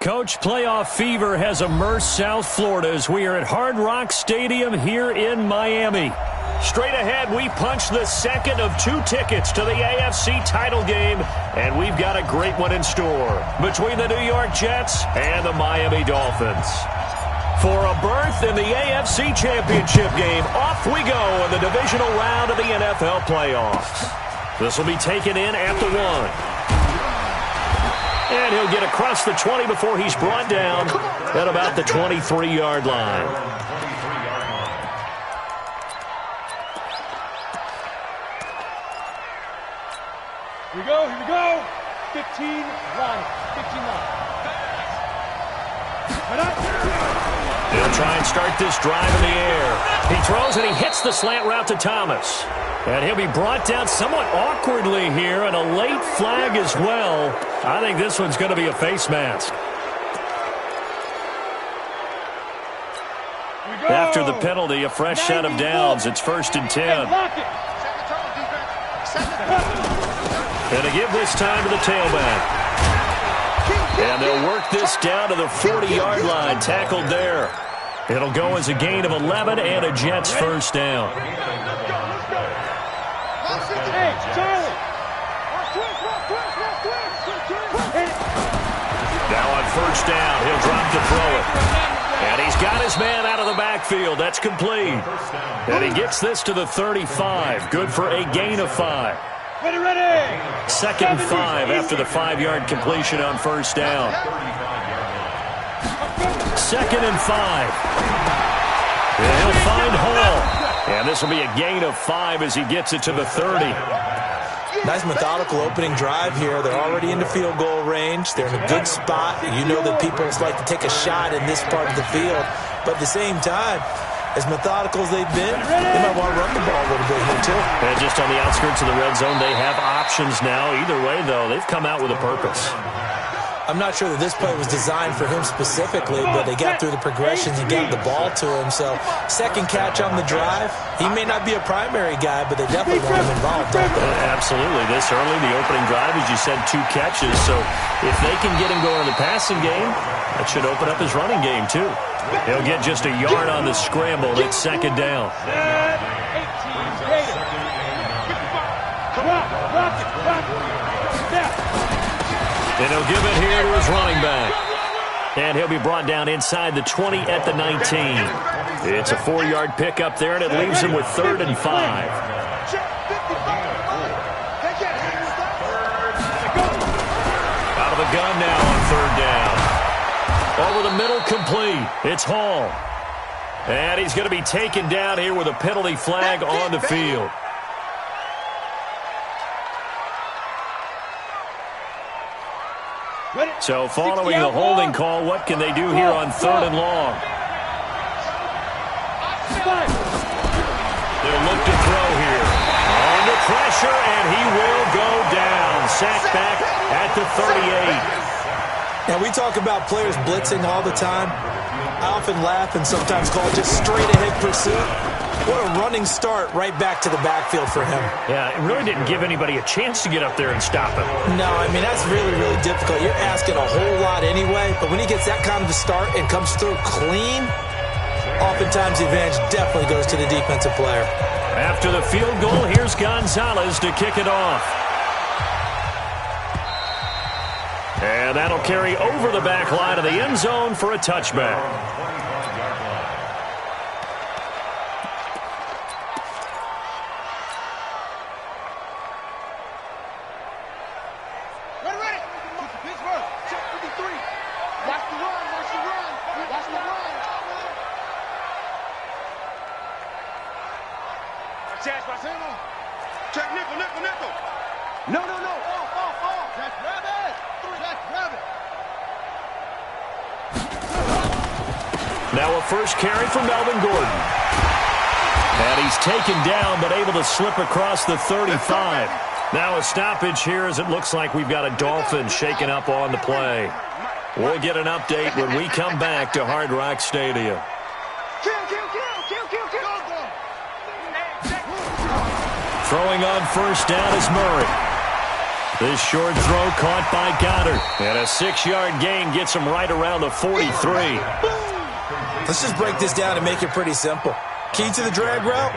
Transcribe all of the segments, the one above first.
Coach, playoff fever has immersed South Florida as we are at Hard Rock Stadium here in Miami. Straight ahead, we punch the second of 2 tickets to the AFC title game, and we've got a great one in store between the New York Jets and the Miami Dolphins. For a berth in the AFC Championship game, off we go in the divisional round of the NFL playoffs. This will be taken in at the 1. And he'll get across the 20 before he's brought down at about the 23-yard line. Here we go, here we go. 15 line, 15 line. He'll try and start this drive in the air. He throws and he hits the slant route to Thomas. And he'll be brought down somewhat awkwardly here, and a late flag as well. I think this one's going to be a face mask. After the penalty, a fresh set of downs. It's 1st and 10. And to give this time to the tailback. And they'll work this down to the 40-yard line, tackled there. It'll go as a gain of 11 and a Jets first down. Now on first down, he'll drop to throw it. And he's got his man out of the backfield. That's complete. And he gets this to the 35. Good for a gain of 5. Ready. 2nd and 5 after the 5-yard completion on first down. 2nd and 5. And he'll find Hall. And this will be a gain of 5 as he gets it to the 30. Nice methodical opening drive here. They're already into field goal range. They're in a good spot. You know that people like to take a shot in this part of the field. But at the same time, as methodical as they've been, they might want to run the ball a little bit here too. And just on the outskirts of the red zone, they have options now. Either way, though, they've come out with a purpose. I'm not sure that this play was designed for him specifically, but they got through the progressions and got the ball to him. So, second catch on the drive. He may not be a primary guy, but they definitely want him involved. Absolutely. This early, the opening drive, as you said, 2 catches. So, if they can get him going in the passing game, that should open up his running game, too. He'll get just a yard on the scramble. It's 2nd down. And he'll give it here to his running back. And he'll be brought down inside the 20 at the 19. It's a 4-yard pickup there, and it leaves him with 3rd and 5. Out of the gun now on 3rd down. Over the middle, complete. It's Hall. And he's going to be taken down here with a penalty flag on the field. So following the holding call, what can they do here on 3rd and long? They'll look to throw here. Under pressure, and he will go down. Sacked back at the 38. Now, we talk about players blitzing all the time. I often laugh and sometimes call it just straight-ahead pursuit. What a running start right back to the backfield for him. Yeah, it really didn't give anybody a chance to get up there and stop him. No, I mean, that's really, really difficult. You're asking a whole lot anyway, but when he gets that kind of a start and comes through clean, oftentimes the advantage definitely goes to the defensive player. After the field goal, here's Gonzalez to kick it off. And that'll carry over the back line of the end zone for a touchback. Check nickel. No. Off. Jack Rabbit. Now a first carry for Melvin Gordon. And he's taken down, but able to slip across the 35. Now a stoppage here as it looks like we've got a Dolphin shaken up on the play. We'll get an update when we come back to Hard Rock Stadium. Throwing on first down is Murray. This short throw caught by Goddard. And a 6-yard gain gets him right around the 43. Let's just break this down and make it pretty simple. Key to the drag route,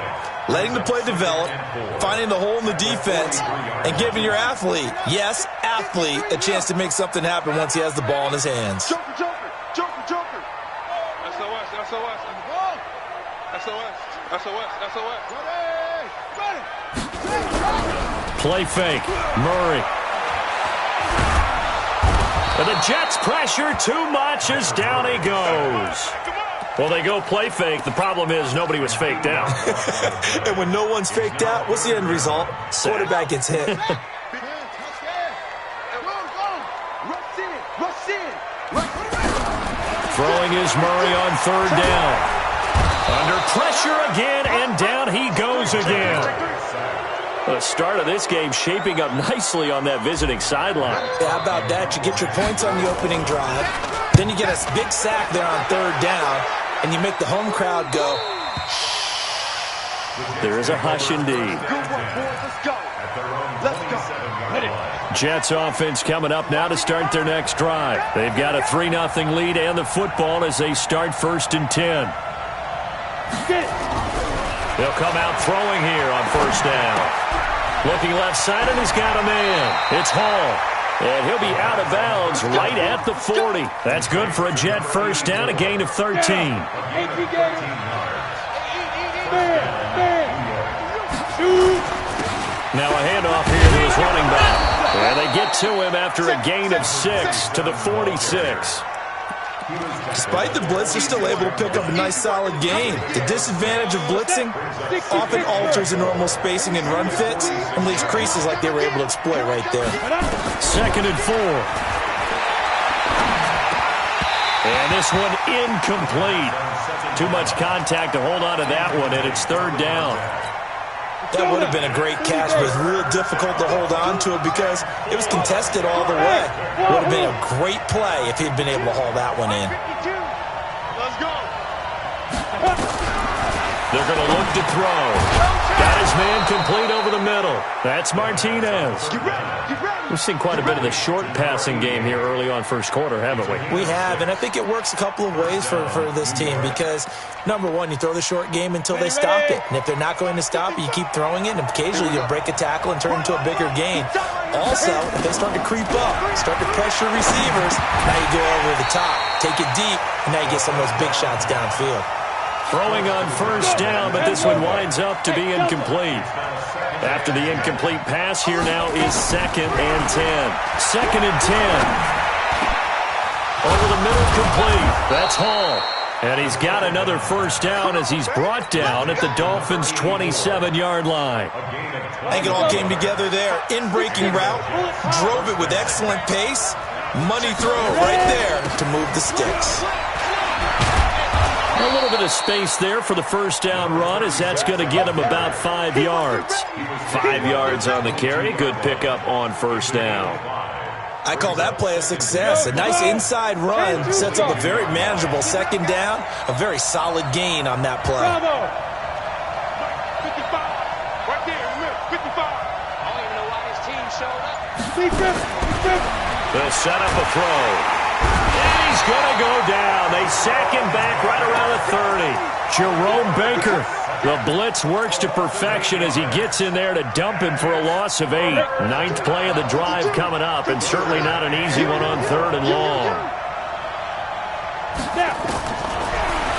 letting the play develop, finding the hole in the defense, and giving your athlete, yes, athlete, a chance to make something happen once he has the ball in his hands. Joker, joker, joker, joker. SOS, SOS. SOS, SOS, SOS. Ready, ready. Play fake. Murray. And the Jets pressure too much as down he goes. Well, they go play fake. The problem is nobody was faked out. And when no one's faked out, what's the end result? Quarterback gets hit. Throwing is Murray on 3rd down. Under pressure again, and down he goes again. The start of this game shaping up nicely on that visiting sideline. Yeah, how about that? You get your points on the opening drive. Then you get a big sack there on 3rd down. And you make the home crowd go. There is a hush indeed. Jets offense coming up now to start their next drive. They've got a 3-0 lead and the football as they start 1st and 10. They'll come out throwing here on 1st down. Looking left side, and he's got a man. It's Hall. And he'll be out of bounds right at the 40. That's good for a Jet 1st down, a gain of 13. Now a handoff here to his running back. And they get to him after a gain of 6 to the 46. Despite the blitz, they're still able to pick up a nice solid gain. The disadvantage of blitzing often alters the normal spacing and run fits and leaves creases like they were able to exploit right there. 2nd and 4. And this one incomplete. Too much contact to hold on to that one, and it's 3rd down. That would have been a great catch, but it's real difficult to hold on to it because it was contested all the way. Would have been a great play if he'd been able to haul that one in. Let's go. They're going to look to throw. Got his man complete over the middle. That's Martinez. We've seen quite a bit of the short passing game here early on 1st quarter, haven't we? We have, and I think it works a couple of ways for this team because, number one, you throw the short game until they stop it. And if they're not going to stop it, you keep throwing it, and occasionally you'll break a tackle and turn it into a bigger gain. Also, if they start to creep up, start to pressure receivers, now you go over the top, take it deep, and now you get some of those big shots downfield. Throwing on 1st down, but this one winds up to be incomplete. After the incomplete pass, here now is 2nd and 10. 2nd and 10. Over the middle, complete. That's Hall. And he's got another 1st down as he's brought down at the Dolphins' 27-yard line. I think it all came together there. In-breaking route, drove it with excellent pace. Money throw right there to move the sticks. A little bit of space there for the 1st down run as that's going to get him about 5 yards. 5 yards on the carry. Good pickup on 1st down. I call that play a success. A nice inside run sets up a very manageable 2nd down. A very solid gain on that play. 55. Right there, 55. I don't even know why his team showed up. They'll set up a throw. And he's going to go down. They sack him back right around the 30. Jerome Baker. The blitz works to perfection as he gets in there to dump him for a loss of 8. 9th play of the drive coming up, and certainly not an easy one on 3rd and long.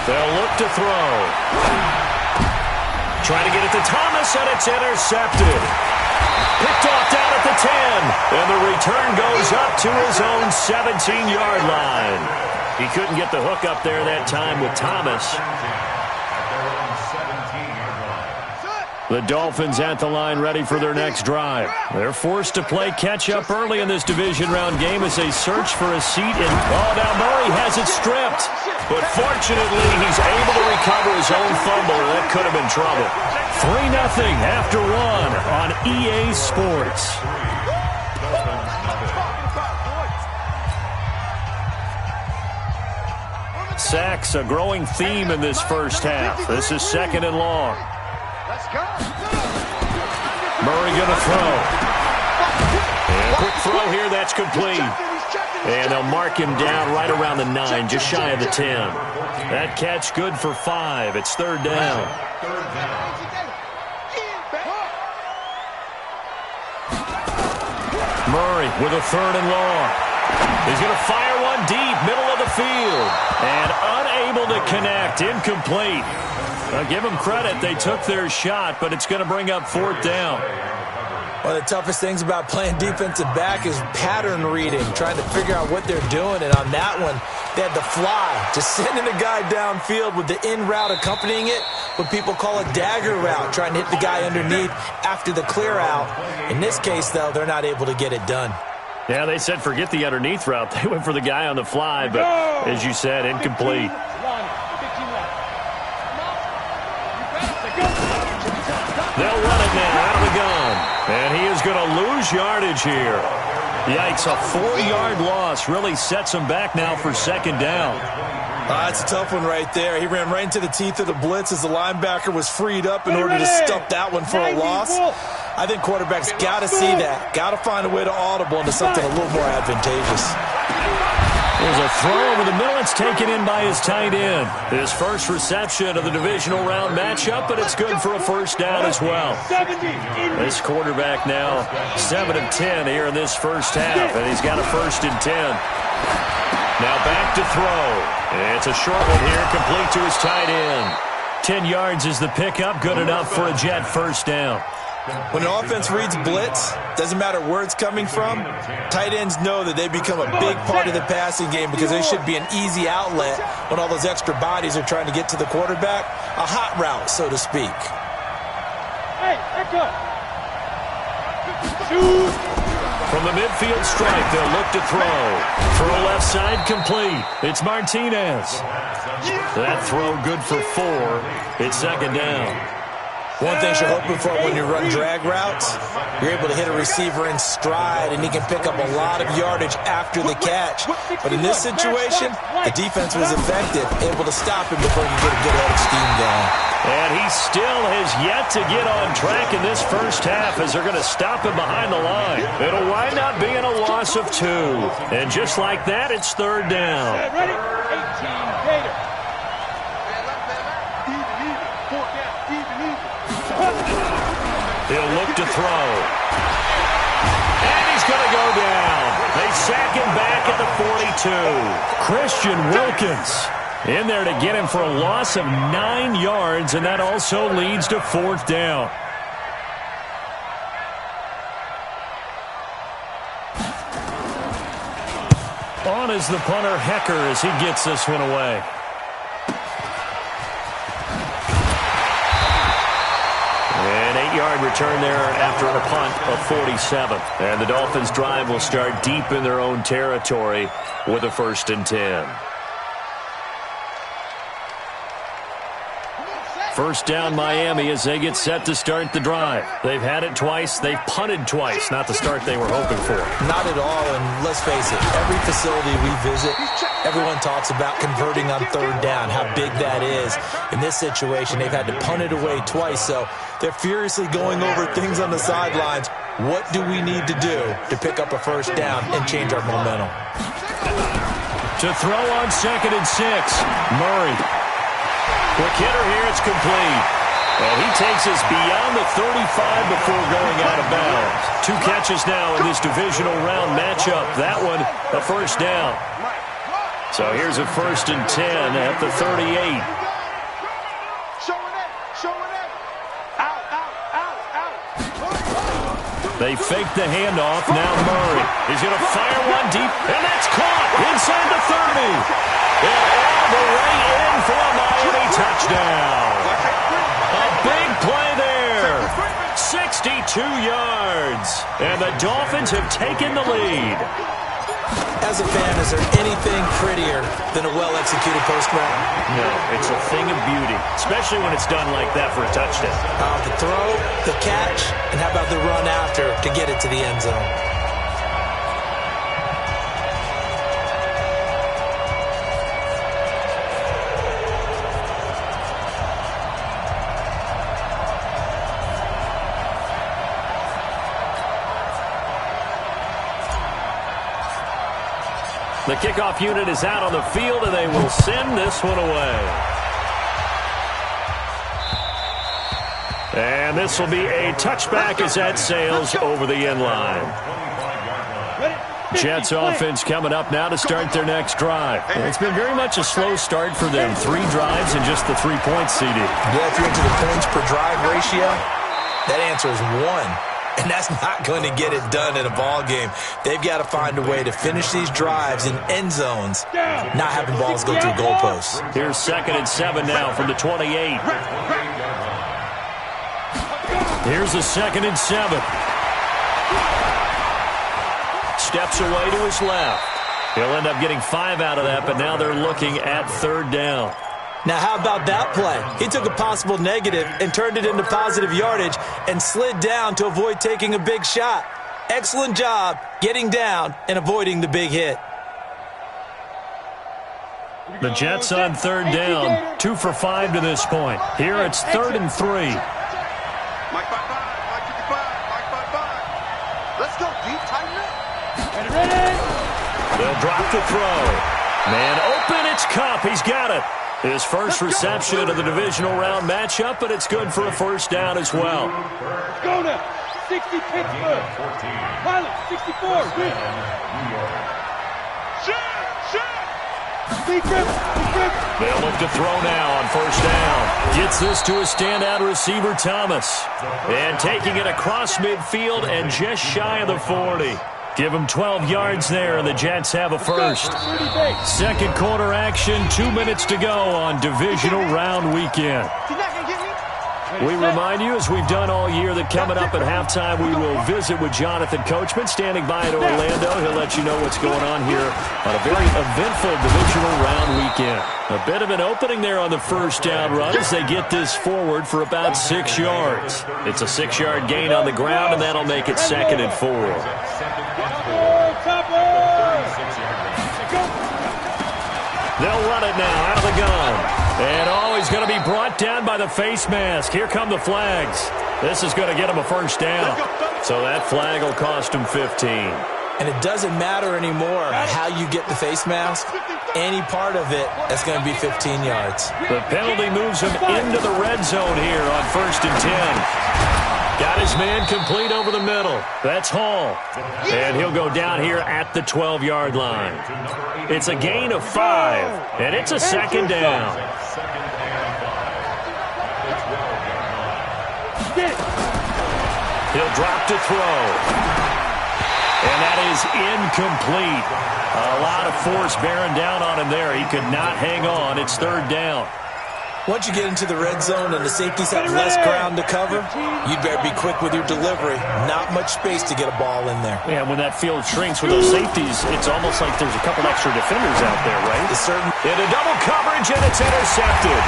They'll look to throw. Try to get it to Thomas, and it's intercepted. Picked off down at the 10, and the return goes up to his own 17-yard line. He couldn't get the hook up there that time with Thomas. The Dolphins at the line ready for their next drive. They're forced to play catch-up early in this division round game as they search for a seat. Oh, now Murray has it stripped. But fortunately, he's able to recover his own fumble, or that could have been trouble. 3-0 after 1 on EA Sports. Sacks, a growing theme in this 1st half. This is 2nd and long. Murray going to throw. And That's complete. And they'll mark him down right around the 9, just shy of the 10. That catch good for 5. It's third down. Murray with a third and long. He's going to fire one deep, middle of the field. And unable to connect, incomplete. I'll give them credit. They took their shot, but it's going to bring up fourth down. One of the toughest things about playing defensive back is pattern reading, trying to figure out what they're doing. And on that one, they had the fly, just sending a guy downfield with the in route accompanying it, what people call a dagger route, trying to hit the guy underneath after the clear out. In this case, though, they're not able to get it done. Yeah, they said forget the underneath route. They went for the guy on the fly, but as you said, incomplete. They'll run it now out of the gun. And he is going to lose yardage here. Yikes, a 4-yard loss really sets him back now for second down. That's a tough one right there. He ran right into the teeth of the blitz as the linebacker was freed up in order to stuff that one for a loss. I think quarterbacks got to see that. Got to find a way to audible into something a little more advantageous. There's a throw over the middle. It's taken in by his tight end. His first reception of the divisional round matchup, but it's good for a first down as well. This quarterback now 7 of 10 here in this first half, and he's got a 1st and 10. Now back to throw. It's a short one here, complete to his tight end. 10 yards is the pickup, good enough for a Jet first down. When an offense reads blitz, doesn't matter where it's coming from, tight ends know that they become a big part of the passing game because they should be an easy outlet when all those extra bodies are trying to get to the quarterback. A hot route, so to speak. Hey, back up. From the midfield stripe, they'll look to throw. Throw left side complete. It's Martinez. That throw good for 4. It's second down. One thing you're hoping for when you run drag routes, you're able to hit a receiver in stride, and he can pick up a lot of yardage after the catch. But in this situation, the defense was effective, able to stop him before you get a good-headed scheme going. And he still has yet to get on track in this first half as they're going to stop him behind the line. It'll wind up being a loss of 2. And just like that, it's third down. Ready? 18 Gator. He'll look to throw. And he's going to go down. They sack him back at the 42. Christian Wilkins in there to get him for a loss of 9 yards, and that also leads to fourth down. On is the punter, Hecker, as he gets this one away. An 8-yard return there after a punt of 47. And the Dolphins' drive will start deep in their own territory with a 1st and 10. First down Miami as they get set to start the drive. They've had it twice. They've punted twice. Not the start they were hoping for. Not at all, and let's face it, every facility we visit, everyone talks about converting on third down, how big that is. In this situation, they've had to punt it away twice, so they're furiously going over things on the sidelines. What do we need to do to pick up a first down and change our momentum? To throw on 2nd and 6, Murray. Quick hitter here, it's complete. And he takes us beyond the 35 before going out of bounds. 2 catches now in this divisional round matchup. That one, a first down. So here's a 1st and 10 at the 38. They fake the handoff. Now Murray. He's going to fire one deep, and that's caught inside the 30. And all the way in for a Miami touchdown. A big play there. 62 yards. And the Dolphins have taken the lead. As a fan, is there anything prettier than a well-executed post route? No, it's a thing of beauty, especially when it's done like that for a touchdown. The throw, the catch, and how about the run after to get it to the end zone? The kickoff unit is out on the field, and they will send this one away. And this will be a touchback as that sails over the end line. Jets offense coming up now to start their next drive. It's been very much a slow start for them. 3 drives and just the 3 points, CD. Yeah, if you're into the points per drive ratio, that answer is 1. And that's not going to get it done in a ball game. They've got to find a way to finish these drives in end zones, not having balls go through goalposts. Here's 2nd and 7 now from the 28. Here's the 2nd and 7. Steps away to his left. He'll end up getting 5 out of that, but now they're looking at 3rd down. Now, how about that play? He took a possible negative and turned it into positive yardage and slid down to avoid taking a big shot. Excellent job getting down and avoiding the big hit. The Jets on 3rd down, 2 for 5 to this point. Here it's 3rd and 3. Mike 5-5, Mike 55, Mike 5-5. Let's go deep, tighten up. They'll drop the throw. Man open, it's Cup. He's got it. His first reception of the divisional round matchup, but it's good for a 1st down as well. Go now. 60 Pittsburgh. Pilot, 64. Win. They'll look to throw now on 1st down. Gets this to a standout receiver, Thomas. And taking it across midfield and just shy of the 40. Give them 12 yards there, and the Jets have a 1st. 2nd quarter action, 2 minutes to go on divisional round weekend. We remind you, as we've done all year, that coming up at halftime, we will visit with Jonathan Coachman, standing by in Orlando. He'll let you know what's going on here on a very eventful divisional round weekend. A bit of an opening there on the 1st down run as they get this forward for about 6 yards. It's a 6-yard gain on the ground, and that'll make it 2nd and 4. They'll run it now out of the gun. And he's going to be brought down by the face mask. Here come the flags. This is going to get him a 1st down. So that flag will cost him 15. And it doesn't matter anymore how you get the face mask. Any part of it, that's going to be 15 yards. The penalty moves him into the red zone here on 1st and 10. Got his man complete over the middle. That's Hall. And he'll go down here at the 12-yard line. It's a gain of 5, and it's a 2nd down. He'll drop to throw. And that is incomplete. A lot of force bearing down on him there. He could not hang on. It's 3rd down. Once you get into the red zone and the safeties have less ground to cover, you'd better be quick with your delivery. Not much space to get a ball in there. Yeah, when that field shrinks with those safeties, it's almost like there's a couple extra defenders out there, right? It's certain. Into double coverage, and it's intercepted.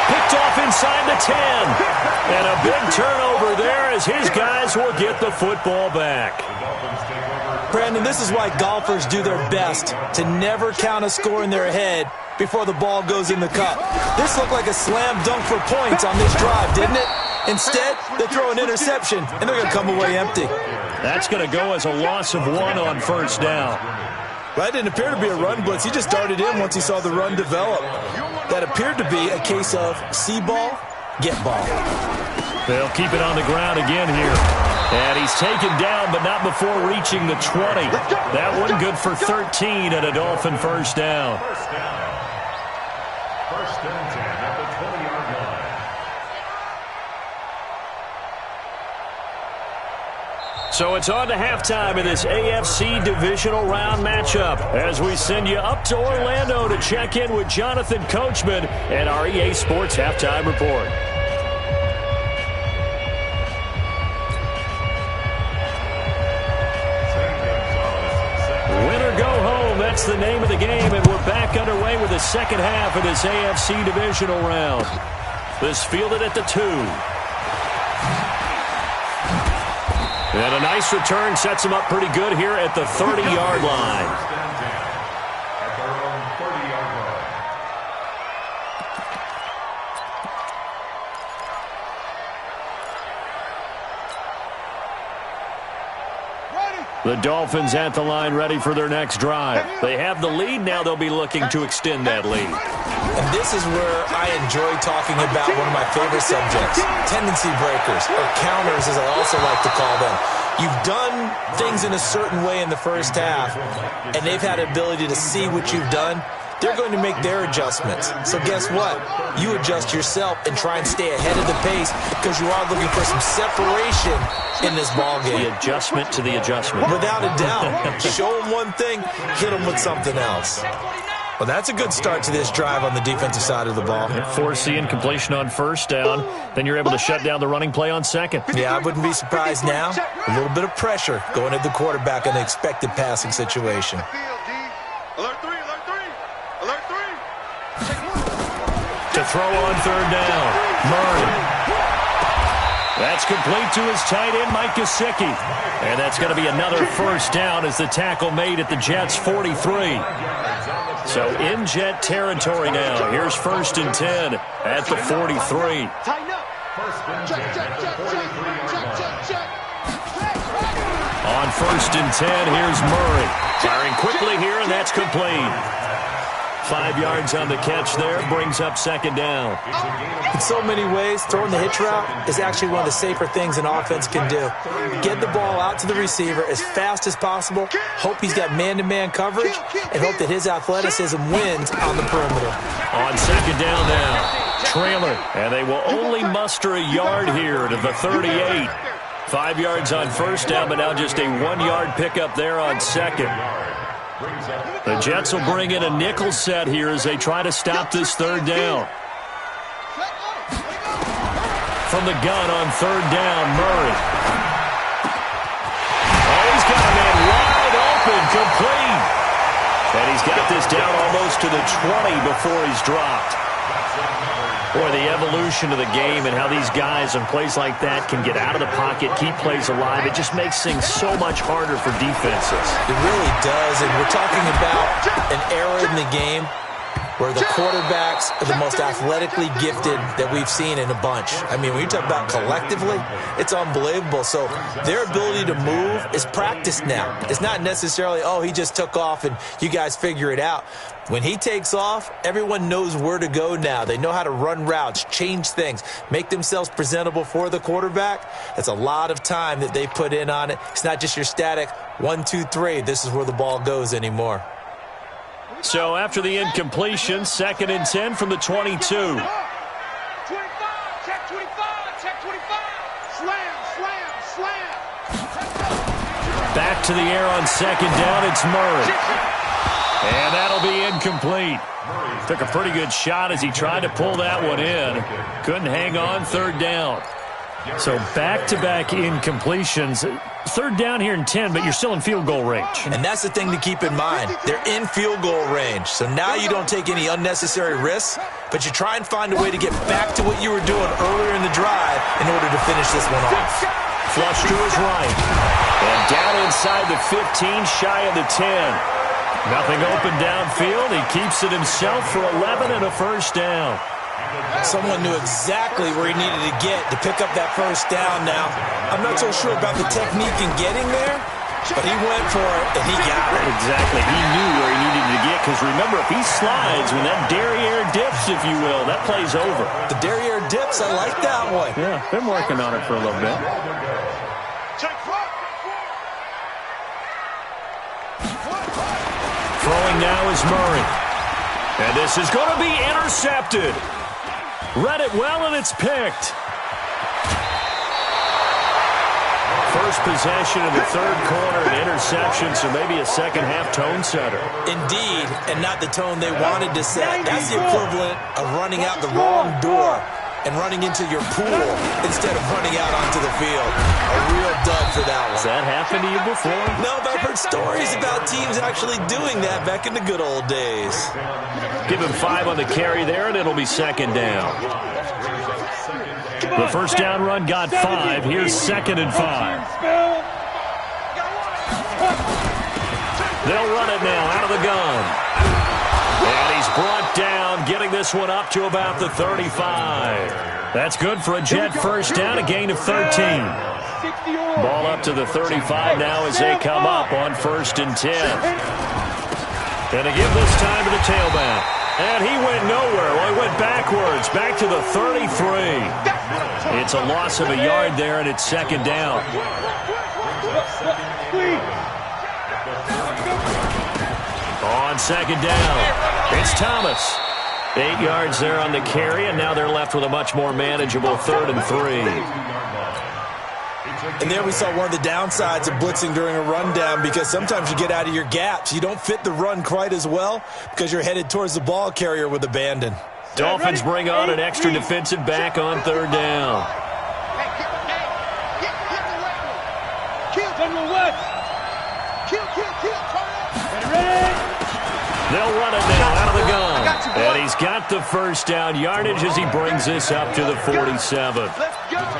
Picked off inside the 10. And a big turnover there as his guys will get the football back. Brandon, this is why golfers do their best to never count a score in their head before the ball goes in the cup. This looked like a slam dunk for points on this drive, didn't it? Instead, they throw an interception, and they're going to come away empty. That's going to go as a loss of 1 on 1st down. That didn't appear to be a run blitz. He just darted in once he saw the run develop. That appeared to be a case of see ball, get ball. They'll keep it on the ground again here. And he's taken down, but not before reaching the 20. That one good for 13 and a Dolphin 1st down. So it's on to halftime in this AFC divisional round matchup as we send you up to Orlando to check in with Jonathan Coachman and our EA Sports Halftime Report. Win or go home, that's the name of the game, and we're back underway with the 2nd half of this AFC divisional round. This fielded at the 2. And a nice return sets him up pretty good here at the 30-yard line. Ready. The Dolphins at the line ready for their next drive. They have the lead. Now they'll be looking to extend that lead. And this is where I enjoy talking about one of my favorite subjects, tendency breakers, or counters as I also like to call them. You've done things in a certain way in the first half, and they've had the ability to see what you've done. They're going to make their adjustments. So guess what? You adjust yourself and try and stay ahead of the pace because you are looking for some separation in this ball game. The adjustment to the adjustment. Without a doubt. Show them one thing, hit them with something else. Well, that's a good start to this drive on the defensive side of the ball. Force the incompletion on first down. Then you're able to shut down the running play on second. Yeah, I wouldn't be surprised now. A little bit of pressure going at the quarterback in the expected passing situation. To throw on third down, Murray. That's complete to his tight end, Mike Gesicki. And that's going to be another first down as the tackle made at the Jets' 43. So in Jet territory now. Here's 1st and 10 at the 43. On 1st and 10, here's Murray. Firing quickly here, and that's complete. 5 yards on the catch there, brings up 2nd down. In so many ways, throwing the hitch route is actually one of the safer things an offense can do. Get the ball out to the receiver as fast as possible, hope he's got man-to-man coverage, and hope that his athleticism wins on the perimeter. On 2nd down now, trailer, and they will only muster a yard here to the 38. 5 yards on first down, but now just a 1-yard pickup there on second. The Jets will bring in a nickel set here as they try to stop this third down. From the gun on third down, Murray. Oh, he's got a man wide open, complete. And he's got this down almost to the 20 before he's dropped. Boy, the evolution of the game and how these guys on plays like that can get out of the pocket, keep plays alive, it just makes things so much harder for defenses. It really does, and we're talking about an era in the game where the quarterbacks are the most athletically gifted that we've seen in a bunch. I mean, when you talk about collectively, it's unbelievable. So their ability to move is practiced now. It's not necessarily, oh, he just took off and you guys figure it out. When he takes off, everyone knows where to go now. They know how to run routes, change things, make themselves presentable for the quarterback. That's a lot of time that they put in on it. It's not just your static 1, 2, 3. This is where the ball goes anymore. So after the incompletion, 2nd and 10 from the 22. 25, check 25, check 25. Slam, slam, slam. Back to the air on 2nd down, it's Murray. And that'll be incomplete. Took a pretty good shot as he tried to pull that one in. Couldn't hang on, 3rd down. So back-to-back incompletions. 3rd down here in 10, but you're still in field goal range. And that's the thing to keep in mind. They're in field goal range. So now you don't take any unnecessary risks, but you try and find a way to get back to what you were doing earlier in the drive in order to finish this one off. Flush to his right. And down inside the 15, shy of the 10. Nothing open downfield. He keeps it himself for 11 and a first down. Someone knew exactly where he needed to get to pick up that first down now. I'm not so sure about the technique in getting there, but he went for it, and he got it. Exactly. He knew where he needed to get, because remember, if he slides, when that derriere dips, if you will, that play's over. The derriere dips, I like that one. Yeah, been working on it for a little bit. Throwing now is Murray. And this is going to be intercepted. Read it well, and it's picked. First possession in the 3rd quarter, an interception, so maybe a second-half tone setter. Indeed, and not the tone they wanted to set. That's the equivalent of running out the wrong door and running into your pool instead of running out onto the field. A real dud for that one. Has that happened to you before? No, but I've heard stories about teams actually doing that back in the good old days. Give him 5 on the carry there, and it'll be 2nd down. The first down run got 5. Here's 2nd and 5. They'll run it now out of the gun. And he's brought down, getting this one up to about the 35. That's good for a Jet first down, a gain of 13. 60 Ball up to the 35 now as they come up on 1st and 10. And to give this time to the tailback. And he went nowhere. Well, he went backwards, back to the 33. It's a loss of a yard there, and it's 2nd down. On 2nd down, it's Thomas. 8 yards there on the carry, and now they're left with a much more manageable 3rd and 3. And there we saw one of the downsides of blitzing during a rundown, because sometimes you get out of your gaps. You don't fit the run quite as well because you're headed towards the ball carrier with abandon. Dolphins bring on an extra defensive back on 3rd down. They'll run it now out of the gun. And he's got the 1st down yardage as he brings this up to the 47.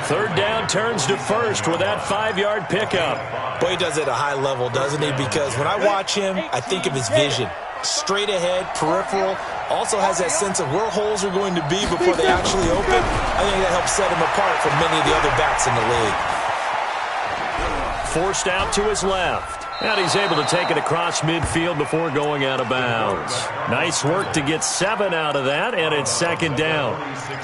3rd down turns to 1st with that 5-yard pickup. Boy, he does it at a high level, doesn't he? Because when I watch him, I think of his vision. Straight ahead, peripheral, also has that sense of where holes are going to be before they actually open. I think that helps set him apart from many of the other backs in the league. Forced out to his left. And he's able to take it across midfield before going out of bounds. Nice work to get 7 out of that, and it's 2nd down.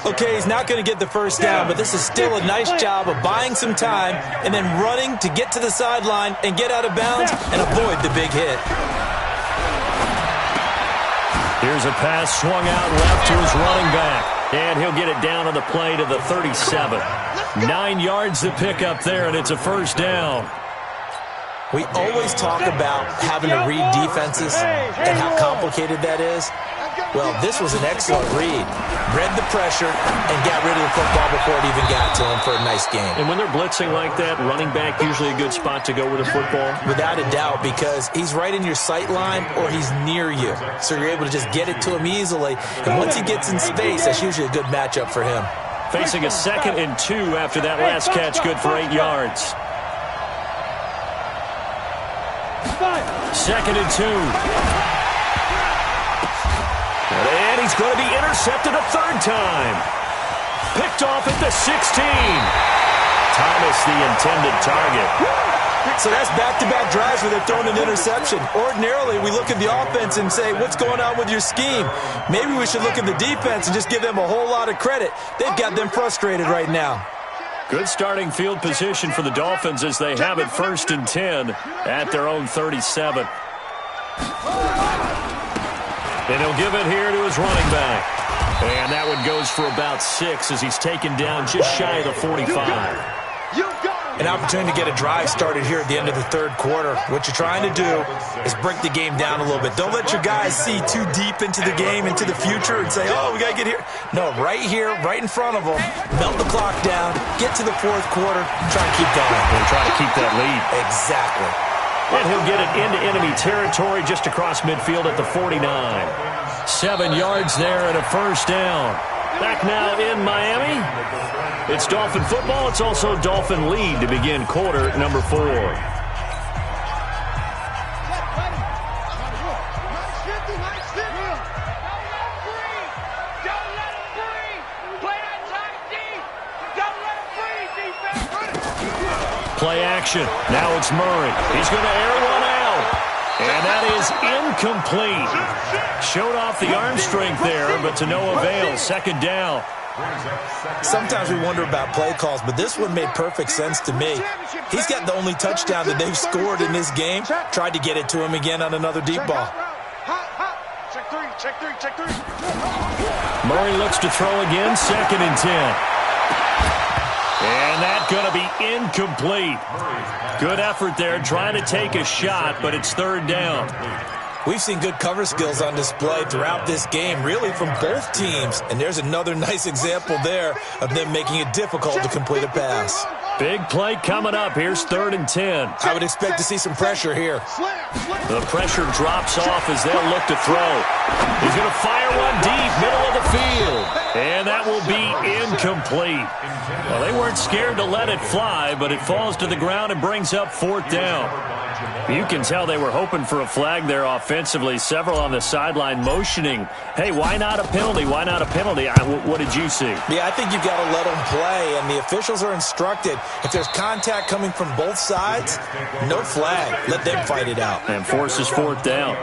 Okay, he's not going to get the 1st down, but this is still a nice job of buying some time and then running to get to the sideline and get out of bounds and avoid the big hit. Here's a pass swung out left to his running back. And he'll get it down on the play to the 37. 9 yards to pick up there, and it's a 1st down. We always talk about having to read defenses and how complicated that is. Well, this was an excellent read. Read the pressure and got rid of the football before it even got to him for a nice game. And when they're blitzing like that, running back usually a good spot to go with the football? Without a doubt, because he's right in your sight line or he's near you. So you're able to just get it to him easily. And once he gets in space, that's usually a good matchup for him. Facing a 2nd and 2 after that last catch, good for 8 yards. 2nd and 2. And he's going to be intercepted a 3rd time. Picked off at the 16. Thomas, the intended target. So that's back-to-back drives where they're throwing an interception. Ordinarily, we look at the offense and say, what's going on with your scheme? Maybe we should look at the defense and just give them a whole lot of credit. They've got them frustrated right now. Good starting field position for the Dolphins as they have it 1st and 10 at their own 37. And he'll give it here to his running back. And that one goes for about 6 as he's taken down just shy of the 45. An opportunity to get a drive started here at the end of the 3rd quarter. What you're trying to do is break the game down a little bit. Don't let your guys see too deep into the game, into the future, and say, oh, we got to get here. No, right here, right in front of them, melt the clock down, get to the 4th quarter, try to keep going. And try to keep that lead. Exactly. And he'll get it into enemy territory just across midfield at the 49. 7 yards there and a 1st down. Back now in Miami. It's Dolphin football. It's also Dolphin lead to begin quarter number 4. Play action. Now it's Murray. He's going to air one out. And that is incomplete. Showed off the arm strength there, but to no avail. 2nd down. Sometimes we wonder about play calls, but this one made perfect sense to me. He's got the only touchdown that they've scored in this game. Tried to get it to him again on another deep ball. Check three. Murray looks to throw again. 2nd and 10. And that's going to be incomplete. Good effort there, trying to take a shot, but it's 3rd down. We've seen good cover skills on display throughout this game, really from both teams. And there's another nice example there of them making it difficult to complete a pass. Big play coming up. Here's 3rd and 10. I would expect to see some pressure here. The pressure drops off as they'll look to throw. He's going to fire one deep, middle of the field. And that will be incomplete. Well, they weren't scared to let it fly, but it falls to the ground and brings up 4th down. You can tell they were hoping for a flag there offensively. Several on the sideline motioning, hey, why not a penalty? Why not a penalty? What did you see? Yeah, I think you've got to let them play, and the officials are instructed. If there's contact coming from both sides, no flag. Let them fight it out. And forces fourth down.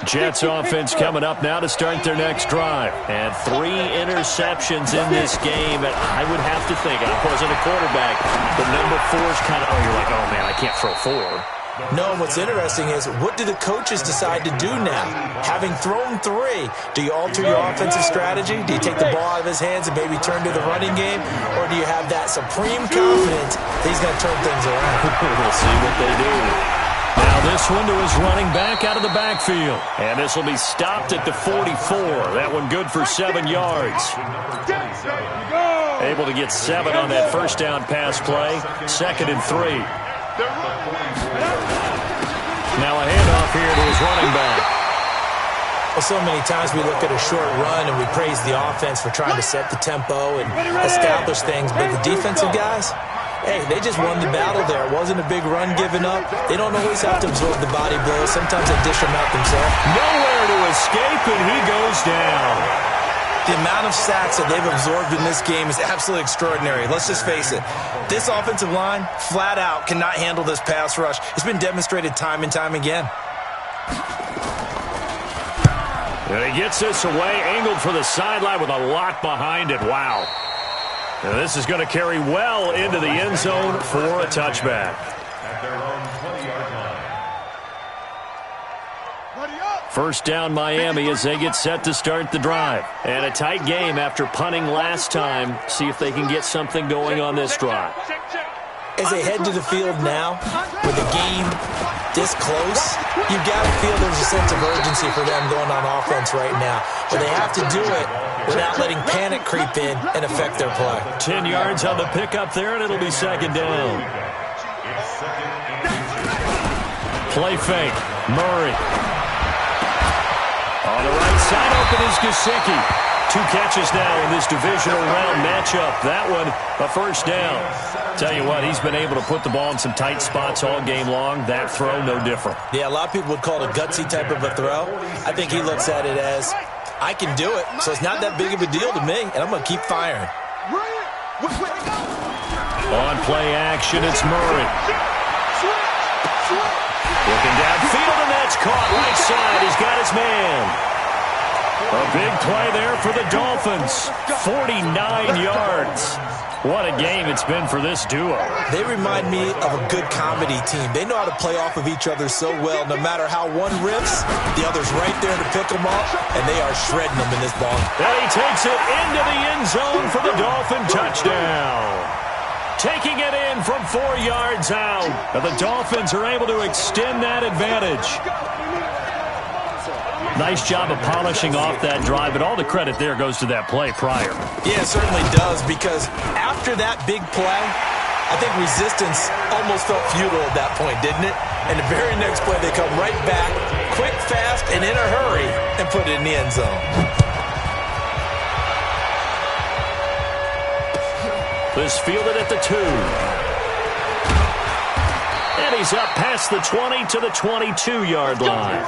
Jets offense coming up now to start their next drive. And 3 interceptions in this game. And I would have to think, I wasn't a quarterback, but number 4 is kind of, you're like, oh, man, I can't throw 4. No, what's interesting is, what do the coaches decide to do now? Having thrown 3, do you alter your offensive strategy? Do you take the ball out of his hands and maybe turn to the running game? Or do you have that supreme confidence that he's going to turn things around? We'll see what they do. Now this one to his running back out of the backfield. And this will be stopped at the 44. That one good for 7 yards. Able to get 7 on that first down pass play. 2nd and 3. Now a handoff here to his running back. Well, so many times we look at a short run and we praise the offense for trying to set the tempo and establish things. But the defensive guys, hey, they just won the battle there. It wasn't a big run given up. They don't always have to absorb the body blows. Sometimes they dish them out themselves. Nowhere to escape, and he goes down. The amount of sacks that they've absorbed in this game is absolutely extraordinary. Let's just face it. This offensive line, flat out, cannot handle this pass rush. It's been demonstrated time and time again. And he gets this away, angled for the sideline with a lot behind it. Wow. And this is going to carry well into the end zone for a touchback. First down Miami as they get set to start the drive. And a tight game after punting last time. See if they can get something going on this drive. As they head to the field now, with the game this close, you've got to feel there's a sense of urgency for them going on offense right now. But they have to do it without letting panic creep in and affect their play. 10 yards on the pickup there, and it'll be 2nd down. Play fake. Murray. On the right side, open is Gesicki. 2 catches now in this divisional round matchup. That one, a first down. Tell you what, he's been able to put the ball in some tight spots all game long. That throw, no different. Yeah, a lot of people would call it a gutsy type of a throw. I think he looks at it as, I can do it, so it's not that big of a deal to me, and I'm going to keep firing. On play action, it's Murray. Looking downfield, and that's caught right side. He's got his man. A big play there for the Dolphins. 49 yards. What a game it's been for this duo. They remind me of a good comedy team. They know how to play off of each other so well. No matter how one rips, the other's right there to pick them up, and they are shredding them in this ball. And he takes it into the end zone for the Dolphin touchdown. Taking it in from 4 yards out. And the Dolphins are able to extend that advantage. Nice job of polishing off that drive, but all the credit there goes to that play prior. Yeah, it certainly does, because after that big play, I think resistance almost felt futile at that point, didn't it? And the very next play, they come right back, quick, fast, and in a hurry, and put it in the end zone. This fielded at the 2. And he's up past the 20 to the 22-yard line.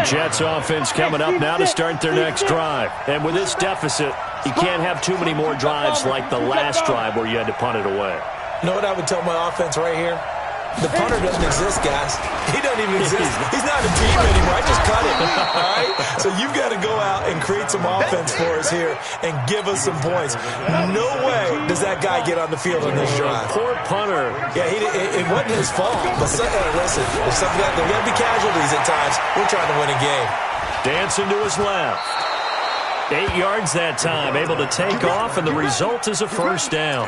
Jets offense coming up now to start their next drive. And with this deficit, you can't have too many more drives like the last drive where you had to punt it away. You know what I would tell my offense right here? The punter doesn't exist, guys. He doesn't even exist. He's not a team anymore. I just cut him. All right? So you've got to go out and create some offense for us here and give us some points. No way does that guy get on the field on this drive. Poor punter. Yeah, it wasn't his fault. But listen, there's going to be casualties at times. We're trying to win a game. Dancing to his left. 8 yards that time, able to take off, and the result is a first down.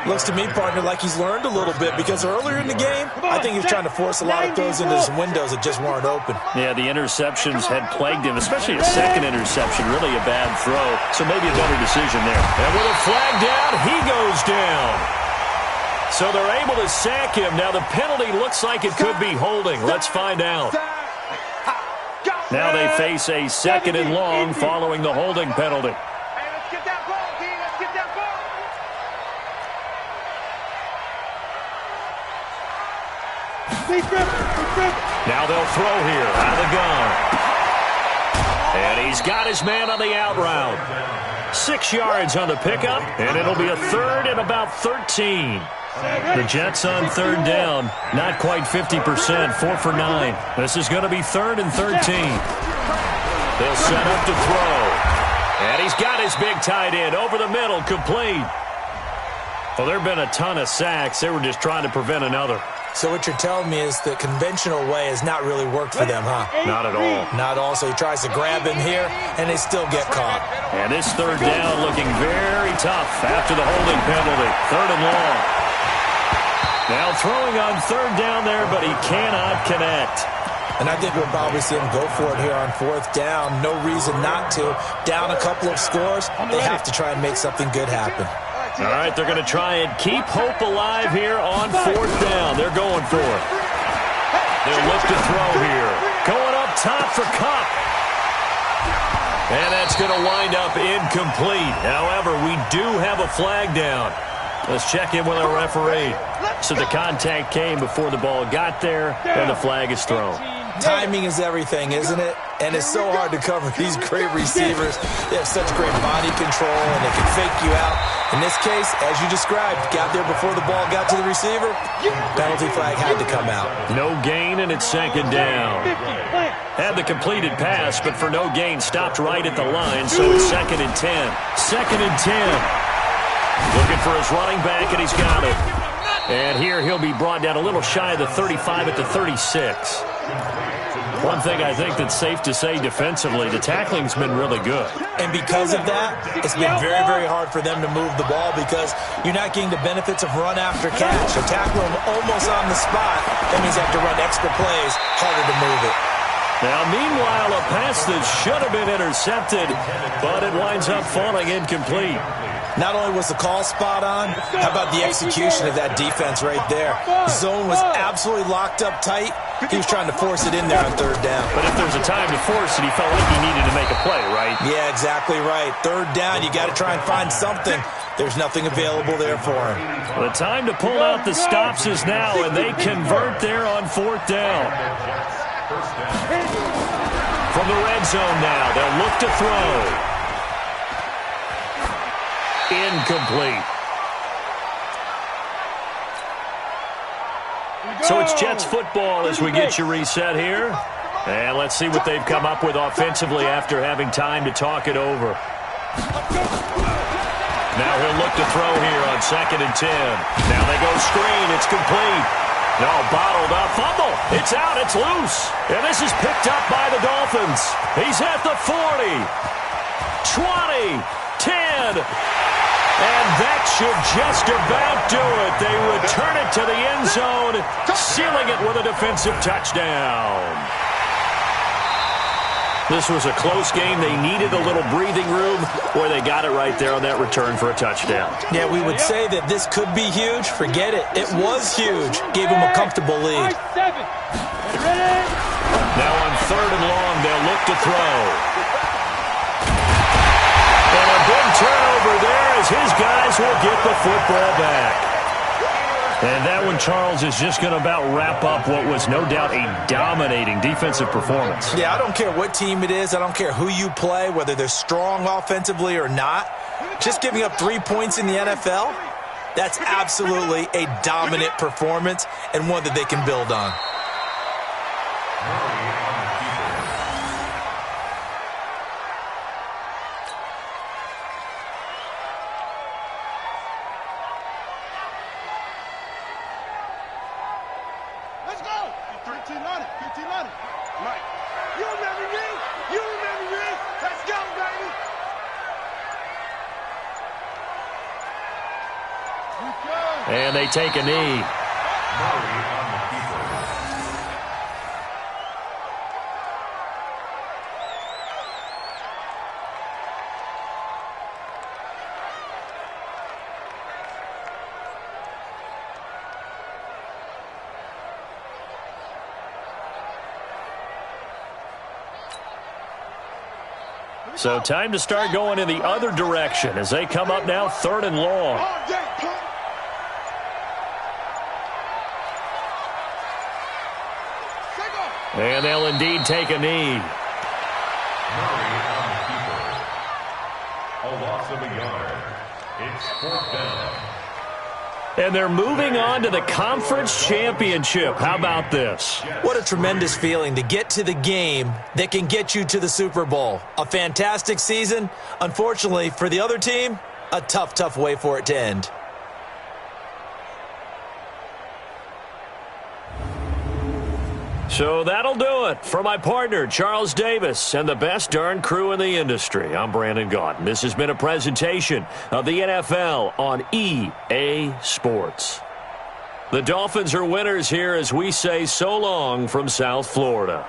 Looks to me, partner, like he's learned a little bit, because earlier in the game, I think he was trying to force a lot of throws into some windows that just weren't open. Yeah, the interceptions had plagued him, especially a second interception, really a bad throw, so maybe a better decision there. And with a flag down, he goes down. So they're able to sack him. Now the penalty looks like it could be holding. Let's find out. Now they face a 2nd and long following the holding penalty. Now they'll throw here out of the gun. And he's got his man on the out route. 6 yards on the pickup, and it'll be a third and about 13. The Jets on third down, not quite 50%, 4 for 9. This is going to be 3rd and 13. They'll set up to throw. And he's got his big tight end over the middle, complete. Well, there have been a ton of sacks. They were just trying to prevent another. So what you're telling me is the conventional way has not really worked for them, huh? Not at all. Not at all. So he tries to grab him here, and they still get caught. And this third down looking very tough after the holding penalty. 3rd and long. Now throwing on 3rd down there, but he cannot connect. And I think we'll probably see him go for it here on 4th down. No reason not to. Down a couple of scores, they have to try and make something good happen. All right, they're going to try and keep hope alive here on 4th down. They're going for it. They'll look to throw here. Going up top for Cup. And that's going to wind up incomplete. However, we do have a flag down. Let's check in with our referee. So the contact came before the ball got there, and the flag is thrown. Timing is everything, isn't it? And it's so hard to cover these great receivers. They have such great body control, and they can fake you out. In this case, as you described, got there before the ball got to the receiver. Penalty flag had to come out. No gain, and it's 2nd down. Had the completed pass, but for no gain, stopped right at the line, so it's 2nd and 10. 2nd and 10. Looking for his running back, and he's got it. And here he'll be brought down a little shy of the 35 at the 36. One thing I think that's safe to say defensively, the tackling's been really good. And because of that, it's been very, very hard for them to move the ball because you're not getting the benefits of run after catch. So tackle them almost on the spot. That means you have to run extra plays, harder to move it. Now, meanwhile, a pass that should have been intercepted, but it winds up falling incomplete. Not only was the call spot on, how about the execution of that defense right there? Zone was absolutely locked up tight. He was trying to force it in there on 3rd down. But if there's a time to force it, he felt like he needed to make a play, right? Yeah, exactly right. 3rd down, you got to try and find something. There's nothing available there for him. The time to pull out the stops is now, and they convert there on 4th down. From the red zone now, they'll look to throw. Incomplete. So it's Jets football as we get you reset here. And let's see what they've come up with offensively after having time to talk it over. Now he'll look to throw here on 2nd and 10. Now they go screen. It's complete. No, bottled up. Fumble. It's out. It's loose. And this is picked up by the Dolphins. He's at the 40. 20. 10. And that should just about do it. They return it to the end zone, sealing it with a defensive touchdown. This was a close game. They needed a little breathing room where they got it right there on that return for a touchdown. Yeah, we would say that this could be huge. Forget it. It was huge. Gave them a comfortable lead. Now on 3rd and long, they'll look to throw. And a big turnover there as his guys will get the football back. And that one, Charles, is just going to about wrap up what was no doubt a dominating defensive performance. Yeah, I don't care what team it is. I don't care who you play, whether they're strong offensively or not. Just giving up 3 points in the NFL, that's absolutely a dominant performance and one that they can build on. And they take a knee. So time to start going in the other direction as they come up now 3rd and long. And they'll indeed take a knee. A loss of a yard. It's 4th down. And they're moving on to the conference championship. How about this? What a tremendous feeling to get to the game that can get you to the Super Bowl. A fantastic season. Unfortunately, for the other team, a tough, tough way for it to end. So that'll do it. For my partner, Charles Davis, and the best darn crew in the industry, I'm Brandon Gaudin. This has been a presentation of the NFL on EA Sports. The Dolphins are winners here as we say so long from South Florida.